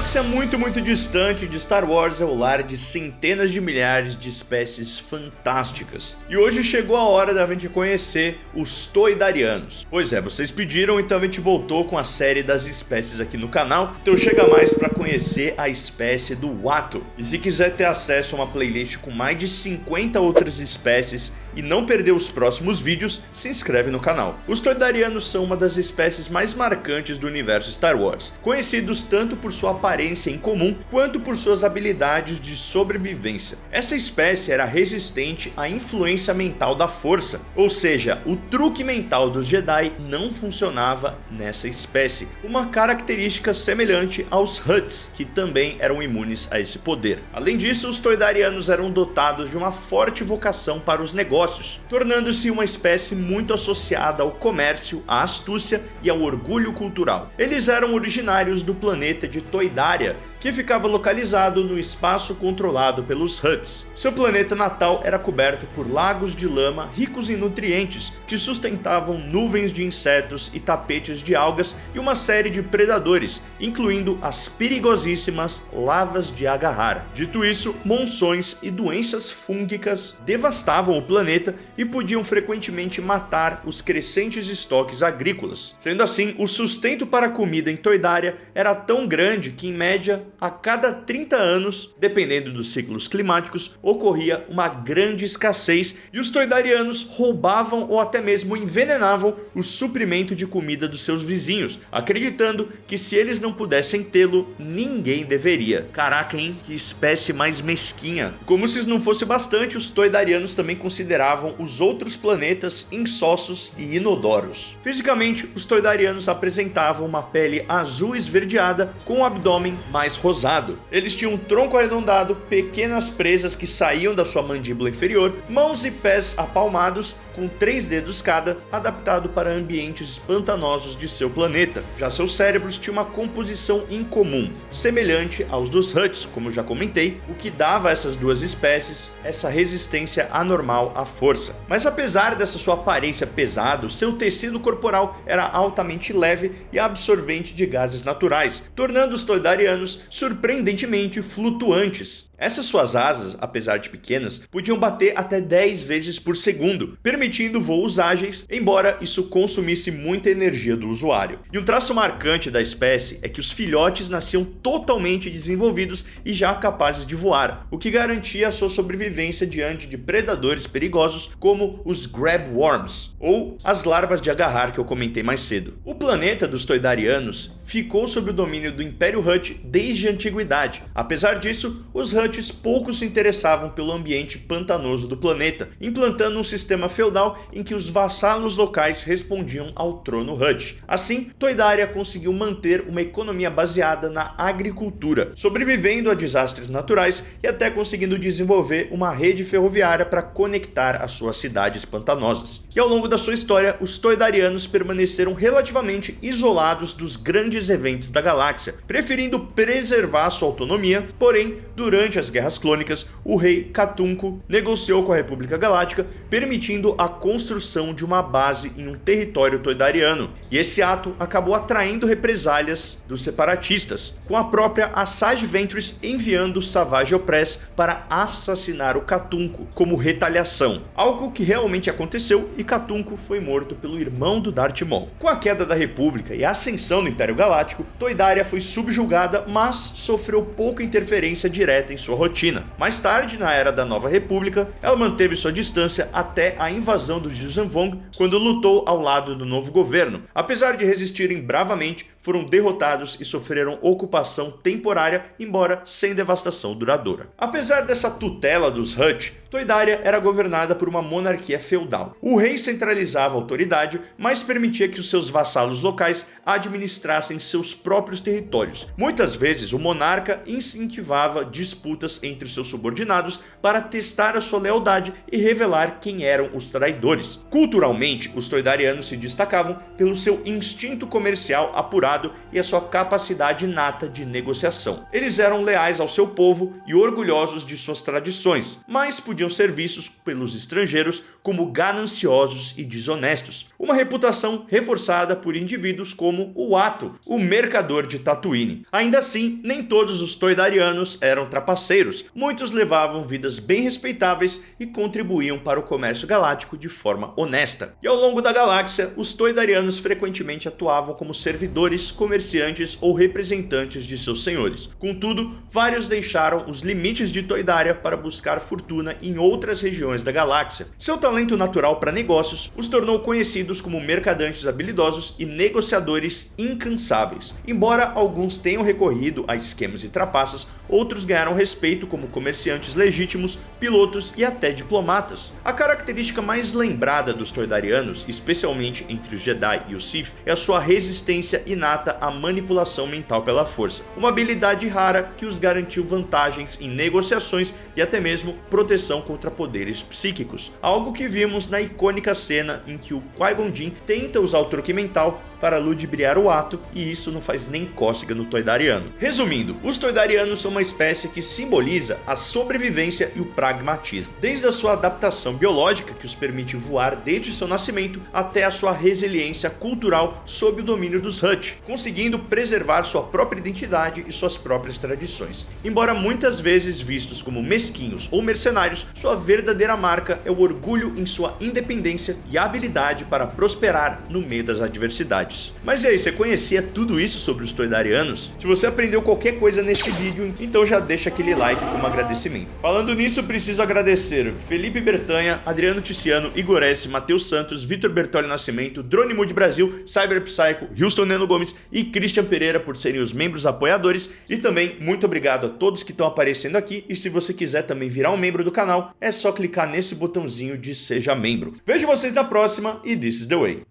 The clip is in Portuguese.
galáxia muito distante de Star Wars é o lar de centenas de milhares de espécies fantásticas. E hoje chegou a hora da gente conhecer os Toydarianos. Pois é, vocês pediram, então a gente voltou com a série das espécies aqui no canal. Então chega mais para conhecer a espécie do Watto. E se quiser ter acesso a uma playlist com mais de 50 outras espécies e não perder os próximos vídeos, se inscreve no canal. Os Toydarianos são uma das espécies mais marcantes do universo Star Wars, conhecidos tanto por sua aparência incomum quanto por suas habilidades de sobrevivência. Essa espécie era resistente à influência mental da força, ou seja, o truque mental dos Jedi não funcionava nessa espécie, uma característica semelhante aos Hutts, que também eram imunes a esse poder. Além disso, os Toydarianos eram dotados de uma forte vocação para os negócios, tornando-se uma espécie muito associada ao comércio, à astúcia e ao orgulho cultural. Eles eram originários do planeta de Toydaria, que ficava localizado no espaço controlado pelos Hutts. Seu planeta natal era coberto por lagos de lama ricos em nutrientes, que sustentavam nuvens de insetos e tapetes de algas e uma série de predadores, incluindo as perigosíssimas lavas de Agarhar. Dito isso, monções e doenças fúngicas devastavam o planeta e podiam frequentemente matar os crescentes estoques agrícolas. Sendo assim, o sustento para a comida em Toydaria era tão grande que, em média, a cada 30 anos, dependendo dos ciclos climáticos, ocorria uma grande escassez e os Toydarianos roubavam ou até mesmo envenenavam o suprimento de comida dos seus vizinhos, acreditando que se eles não pudessem tê-lo, ninguém deveria. Caraca, hein? Que espécie mais mesquinha. Como se isso não fosse bastante, os Toydarianos também consideravam os outros planetas insossos e inodoros. Fisicamente, os Toydarianos apresentavam uma pele azul esverdeada com o abdômen mais rosado. Eles tinham um tronco arredondado, pequenas presas que saíam da sua mandíbula inferior, mãos e pés apalmados, com 3 dedos cada, adaptado para ambientes pantanosos de seu planeta. Já seus cérebros tinham uma composição incomum, semelhante aos dos Hutts, como já comentei, o que dava a essas duas espécies essa resistência anormal à força. Mas apesar dessa sua aparência pesada, seu tecido corporal era altamente leve e absorvente de gases naturais, tornando os Toydarianos surpreendentemente flutuantes. Essas suas asas, apesar de pequenas, podiam bater até 10 vezes por segundo, permitindo voos ágeis, embora isso consumisse muita energia do usuário. E um traço marcante da espécie é que os filhotes nasciam totalmente desenvolvidos e já capazes de voar, o que garantia a sua sobrevivência diante de predadores perigosos como os Grab Worms, ou as larvas de Agarhar que eu comentei mais cedo. O planeta dos Toydarianos ficou sob o domínio do Império Hutt desde a antiguidade. Apesar disso, os Hutts pouco se interessavam pelo ambiente pantanoso do planeta, implantando um sistema feudal em que os vassalos locais respondiam ao trono Hutt. Assim, Toydaria conseguiu manter uma economia baseada na agricultura, sobrevivendo a desastres naturais e até conseguindo desenvolver uma rede ferroviária para conectar as suas cidades pantanosas. E ao longo da sua história, os Toydarianos permaneceram relativamente isolados dos grandes eventos da galáxia, preferindo preservar sua autonomia. Porém, durante as Guerras Clônicas, o rei Catunco negociou com a República Galáctica, permitindo a construção de uma base em um território toydariano, e esse ato acabou atraindo represálias dos separatistas, com a própria Asajj Ventress enviando Savage Opress para assassinar o Catunco como retaliação, algo que realmente aconteceu, e Catunco foi morto pelo irmão do Darth Maul. Com a queda da República e a ascensão do Império Galáctico, Toydaria foi subjugada, mas sofreu pouca interferência direta em sua rotina. Mais tarde, na Era da Nova República, ela manteve sua distância até a invasão dos Yuuzhan Vong, quando lutou ao lado do novo governo. Apesar de resistirem bravamente, foram derrotados e sofreram ocupação temporária, embora sem devastação duradoura. Apesar dessa tutela dos Hutt, Toydaria era governada por uma monarquia feudal. O rei centralizava a autoridade, mas permitia que os seus vassalos locais administrassem seus próprios territórios. Muitas vezes, o monarca incentivava disputas entre seus subordinados para testar a sua lealdade e revelar quem eram os traidores. Culturalmente, os Toydarianos se destacavam pelo seu instinto comercial apurado, elevado e a sua capacidade inata de negociação. Eles eram leais ao seu povo e orgulhosos de suas tradições, mas podiam ser vistos pelos estrangeiros como gananciosos e desonestos. Uma reputação reforçada por indivíduos como o Atto, o mercador de Tatooine. Ainda assim, nem todos os toydarianos eram trapaceiros. Muitos levavam vidas bem respeitáveis e contribuíam para o comércio galáctico de forma honesta. E ao longo da galáxia, os toydarianos frequentemente atuavam como servidores, comerciantes ou representantes de seus senhores. Contudo, vários deixaram os limites de Toydaria para buscar fortuna em outras regiões da galáxia. Seu talento natural para negócios os tornou conhecidos como mercadantes habilidosos e negociadores incansáveis. Embora alguns tenham recorrido a esquemas e trapaças, outros ganharam respeito como comerciantes legítimos, pilotos e até diplomatas. A característica mais lembrada dos toydarianos, especialmente entre os Jedi e os Sith, é a sua resistência inata à manipulação mental pela força, uma habilidade rara que os garantiu vantagens em negociações e até mesmo proteção contra poderes psíquicos, algo que vimos na icônica cena em que o Qui-Gon Jinn tenta usar o truque mental para ludibriar o Atto, e isso não faz nem cócega no toydariano. Resumindo, os toydarianos são uma espécie que simboliza a sobrevivência e o pragmatismo, desde a sua adaptação biológica, que os permite voar desde seu nascimento, até a sua resiliência cultural sob o domínio dos Hutt, conseguindo preservar sua própria identidade e suas próprias tradições. Embora muitas vezes vistos como mesquinhos ou mercenários, sua verdadeira marca é o orgulho em sua independência e a habilidade para prosperar no meio das adversidades. Mas e aí, você conhecia tudo isso sobre os toydarianos? Se você aprendeu qualquer coisa nesse vídeo, então já deixa aquele like como agradecimento. Falando nisso, preciso agradecer Felipe Bertanha, Adriano Ticiano, Igor S, Matheus Santos, Vitor Bertoli Nascimento, Drone Mood Brasil, Cyber Psycho, Houston Neno Gomes e Christian Pereira por serem os membros apoiadores. E também muito obrigado a todos que estão aparecendo aqui, e se você quiser também virar um membro do canal, é só clicar nesse botãozinho de Seja Membro. Vejo vocês na próxima e this is the way.